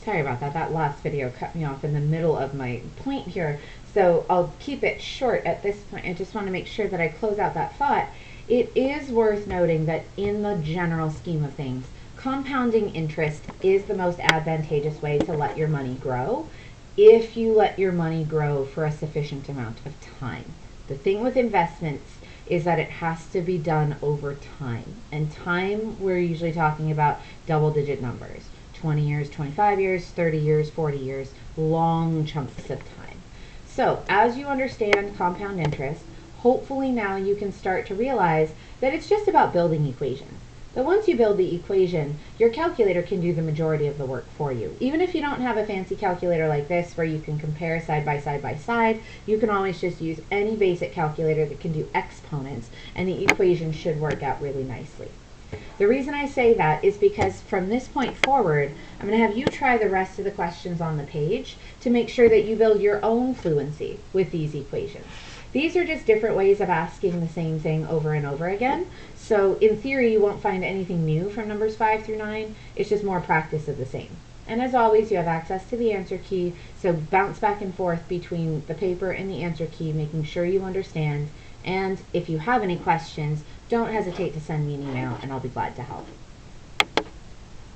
Sorry about that. That last video cut me off in the middle of my point here. So I'll keep it short at this point. I just want to make sure that I close out that thought. It is worth noting that in the general scheme of things, compounding interest is the most advantageous way to let your money grow if you let your money grow for a sufficient amount of time. The thing with investments is that it has to be done over time. And time, we're usually talking about double-digit numbers. 20 years, 25 years, 30 years, 40 years, long chunks of time. So as you understand compound interest, hopefully now you can start to realize that it's just about building equations. But once you build the equation, your calculator can do the majority of the work for you. Even if you don't have a fancy calculator like this where you can compare side by side, you can always just use any basic calculator that can do exponents, and the equation should work out really nicely. The reason I say that is because from this point forward, I'm going to have you try the rest of the questions on the page to make sure that you build your own fluency with these equations. These are just different ways of asking the same thing over and over again. So in theory, you won't find anything new from numbers 5 through 9. It's just more practice of the same. And as always, you have access to the answer key, so bounce back and forth between the paper and the answer key, making sure you understand. And if you have any questions, don't hesitate to send me an email, and I'll be glad to help.